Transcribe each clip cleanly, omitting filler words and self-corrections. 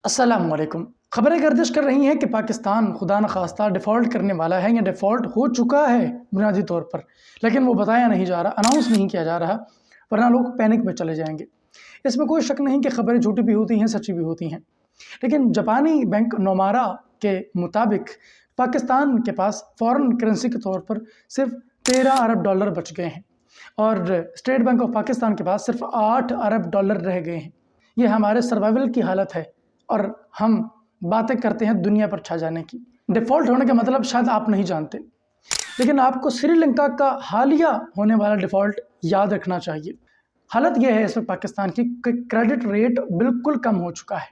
अस्सलाम वालेकुम। खबरें गर्दिश कर रही हैं कि पाकिस्तान खुदा न खास्ता डिफ़ॉल्ट करने वाला है या डिफ़ॉल्ट हो चुका है बुनियादी तौर पर, लेकिन वो बताया नहीं जा रहा, अनाउंस नहीं किया जा रहा, वरना लोग पैनिक में चले जाएंगे। इसमें कोई शक नहीं कि खबरें झूठी भी होती हैं, सच्ची भी होती हैं। लेकिन जापानी बैंक नोमारा के मुताबिक पाकिस्तान के पास फ़ॉरेन करेंसी के तौर पर सिर्फ $13 अरब बच गए हैं और स्टेट बैंक ऑफ पाकिस्तान के पास सिर्फ $8 अरब रह गए हैं। ये हमारे सर्वाइवल की हालत है और हम बातें करते हैं दुनिया पर छा जाने की। डिफ़ॉल्ट होने का मतलब शायद आप नहीं जानते, लेकिन आपको श्रीलंका का हालिया होने वाला डिफ़ॉल्ट याद रखना चाहिए। हालत यह है इस वक्त पाकिस्तान की कि क्रेडिट रेट बिल्कुल कम हो चुका है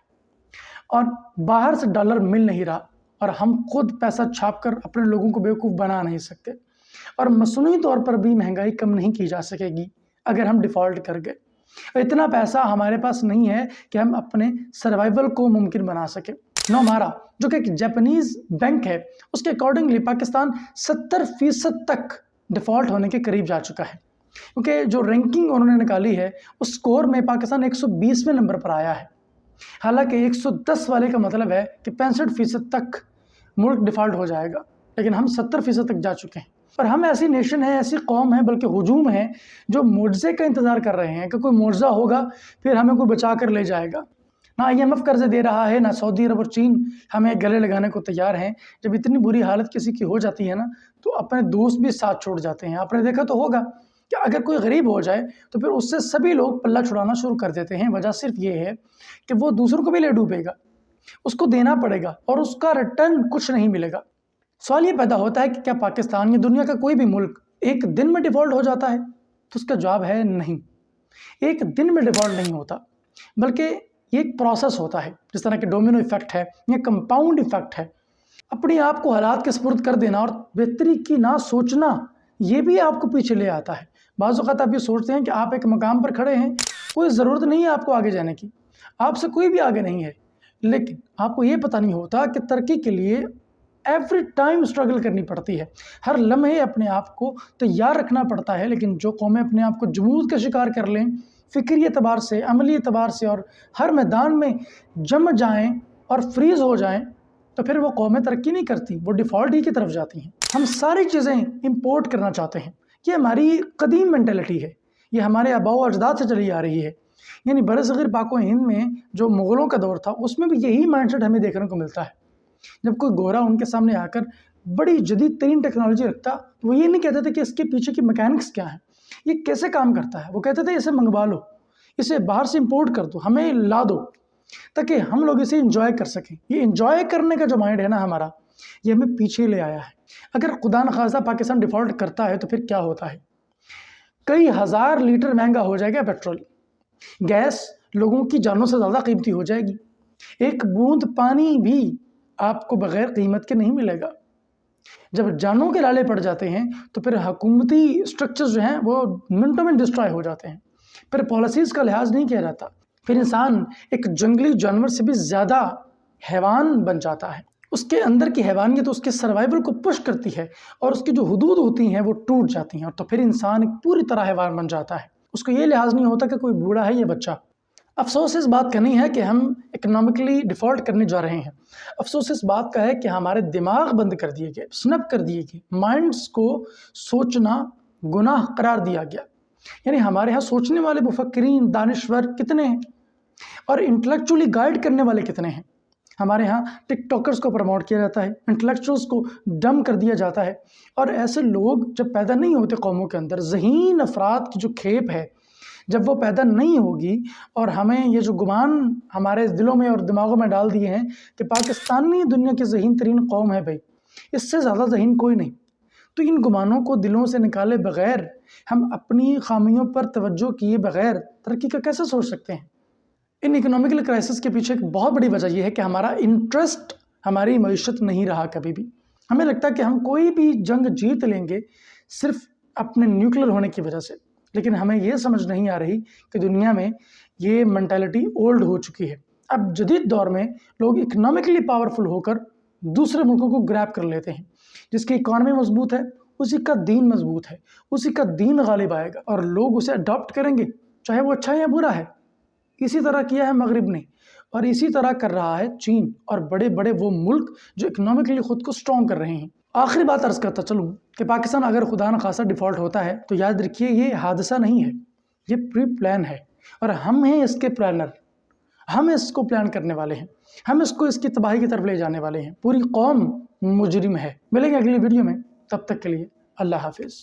और बाहर से डॉलर मिल नहीं रहा और हम खुद पैसा छाप कर अपने लोगों को बेवकूफ़ बना नहीं सकते और मसनूई तौर पर भी महंगाई कम नहीं की जा सकेगी अगर हम डिफ़ॉल्ट कर गए। इतना पैसा हमारे पास नहीं है कि हम अपने सर्वाइवल को मुमकिन बना सके। नोमारा जो कि एक जापानीज़ बैंक है, उसके अकॉर्डिंगली पाकिस्तान 70% तक डिफ़ॉल्ट होने के करीब जा चुका है, क्योंकि जो रैंकिंग उन्होंने निकाली है उस स्कोर में पाकिस्तान 120वें नंबर पर आया है। हालांकि 110 वाले का मतलब है कि 65% तक मुल्क डिफ़ॉल्ट हो जाएगा, लेकिन हम 70% तक जा चुके हैं। और हम ऐसी नेशन है, ऐसी कौम है, बल्कि हुजूम है जो मुआवजे का इंतज़ार कर रहे हैं कि कोई मुआवजा होगा फिर हमें कोई बचा कर ले जाएगा। ना IMF कर्ज़े दे रहा है, ना सऊदी अरब और चीन हमें गले लगाने को तैयार हैं। जब इतनी बुरी हालत किसी की हो जाती है ना, तो अपने दोस्त भी साथ छोड़ जाते हैं। आपने देखा तो होगा कि अगर कोई गरीब हो जाए तो फिर उससे सभी लोग पल्ला छुड़ाना शुरू कर देते हैं। वजह सिर्फ ये है कि वो दूसरों को भी ले डूबेगा, उसको देना पड़ेगा और उसका रिटर्न कुछ नहीं मिलेगा। सवाल ये पैदा होता है कि क्या पाकिस्तान या दुनिया का कोई भी मुल्क एक दिन में डिफ़ॉल्ट हो जाता है? तो उसका जवाब है नहीं। एक दिन में डिफ़ॉल्ट नहीं होता, बल्कि ये एक प्रोसेस होता है, जिस तरह के डोमिनो इफ़ेक्ट है या कंपाउंड इफ़ेक्ट है। अपने आप को हालात के सुपुर्द कर देना और बेहतरी की ना सोचना, ये भी आपको पीछे ले आता है। बाज़ औक़ात आप ये सोचते हैं कि आप एक मकाम पर खड़े हैं, कोई ज़रूरत नहीं है आपको आगे जाने की, आपसे कोई भी आगे नहीं है, लेकिन आपको ये पता नहीं होता कि तरक्की के लिए एवरी टाइम स्ट्रगल करनी पड़ती है। हर लम्हे अपने आप को तैयार रखना पड़ता है। लेकिन जो कौमें अपने आप को जमूद का शिकार कर लें, फ़िक्री एतबार से, अमली एतबार से और हर मैदान में जम जाएँ और फ्रीज़ हो जाएँ, तो फिर वो कौमें तरक्की नहीं करती, वो डिफ़ॉल्ट ही की तरफ जाती हैं। हम सारी चीज़ें इंपोर्ट करना चाहते हैं। ये हमारी कदीम मेंटालिटी है, ये हमारे आबाओ अजदाद से चली आ रही है। यानी बरसग़ीर पाक व हिंद में जो मुग़लों का दौर था, उसमें भी यही माइंडसेट हमें देखने को मिलता है। जब कोई गोरा उनके सामने आकर बड़ी जदीद तरीन टेक्नोलॉजी रखता, तो वो ये नहीं कहते थे कि इसके पीछे की मैकेनिक्स क्या है, ये कैसे काम करता है। वो कहते थे इसे मंगवा लो, इसे बाहर से इंपोर्ट कर दो, हमें ला दो, ताकि हम लोग इसे इंजॉय कर सकें। ये इंजॉय करने का जो माइंड है ना हमारा, ये हमें पीछे ले आया है। अगर खुदा न खास्ता पाकिस्तान डिफ़ॉल्ट करता है तो फिर क्या होता है? कई हज़ार लीटर महंगा हो जाएगा पेट्रोल, गैस लोगों की जानों से ज़्यादा कीमती हो जाएगी, एक बूंद पानी भी आपको बग़ैर कीमत के नहीं मिलेगा। जब जानों के लाले पड़ जाते हैं तो फिर हुकूमती स्ट्रक्चर्स जो हैं वो मिनटों में डिस्ट्रॉय हो जाते हैं। फिर पॉलिसीज़ का लिहाज नहीं किया जाता, फिर इंसान एक जंगली जानवर से भी ज़्यादा हैवान बन जाता है। उसके अंदर की हैवानियत उसके सर्वाइवल को पुश करती है और उसकी जो हुदूद होती हैं वो टूट जाती हैं, और तो फिर इंसान एक पूरी तरह हैवान बन जाता है। उसको ये लिहाज नहीं होता कि कोई बूढ़ा है या बच्चा। अफ़सोस इस बात का नहीं है कि हम इकोनॉमिकली डिफ़ॉल्ट करने जा रहे हैं, अफ़सोस इस बात का है कि हमारे दिमाग बंद कर दिए गए, स्नप कर दिए गए, माइंड्स को सोचना गुनाह करार दिया गया। यानी हमारे यहाँ सोचने वाले मुफक्किरीन, दानिश्वर कितने हैं और इंटेलेक्चुअली गाइड करने वाले कितने हैं। हमारे यहाँ टिकटॉकर्स को प्रमोट किया जाता है, इंटेलेक्चुअल्स को डम कर दिया जाता है, और ऐसे लोग जब पैदा नहीं होते कौमों के अंदर, ज़हीन अफराद की जो खेप है जब वो पैदा नहीं होगी और हमें ये जो गुमान हमारे दिलों में और दिमागों में डाल दिए हैं कि पाकिस्तानी दुनिया की ज़हीन तरीन कौम है भाई, इससे ज़्यादा ज़हीन कोई नहीं, तो इन गुमानों को दिलों से निकाले बग़ैर, हम अपनी ख़ामियों पर तवज्जो किए बग़ैर तरक्की का कैसे सोच सकते हैं? इन इकोनॉमिकल क्राइसिस के पीछे एक बहुत बड़ी वजह यह है कि हमारा इंटरेस्ट हमारी मईशत नहीं रहा कभी भी। हमें लगता है कि हम कोई भी जंग जीत लेंगे सिर्फ अपने न्यूक्लियर होने की वजह से, लेकिन हमें ये समझ नहीं आ रही कि दुनिया में ये मेंटालिटी ओल्ड हो चुकी है। अब जदीद दौर में लोग इकोनॉमिकली पावरफुल होकर दूसरे मुल्कों को ग्रैब कर लेते हैं। जिसकी इकॉनमी मजबूत है उसी का दीन मजबूत है, उसी का दीन गालिब आएगा और लोग उसे अडॉप्ट करेंगे, चाहे वो अच्छा है या बुरा है। इसी तरह किया है मगरिब ने, اور اسی طرح کر رہا ہے چین اور بڑے بڑے وہ ملک جو اکنامکلی خود کو سٹرونگ کر رہے ہیں۔ آخری بات عرض کرتا چلوں کہ پاکستان اگر خدا نخواستہ ڈیفالٹ ہوتا ہے تو یاد رکھیے یہ حادثہ نہیں ہے، یہ پری پلان ہے، اور ہم ہیں اس کے پلانر، ہم اس کو پلان کرنے والے ہیں، ہم اس کو اس کی تباہی کی طرف لے جانے والے ہیں۔ پوری قوم مجرم ہے۔ ملیں گے اگلی ویڈیو میں، تب تک کے لیے اللہ حافظ۔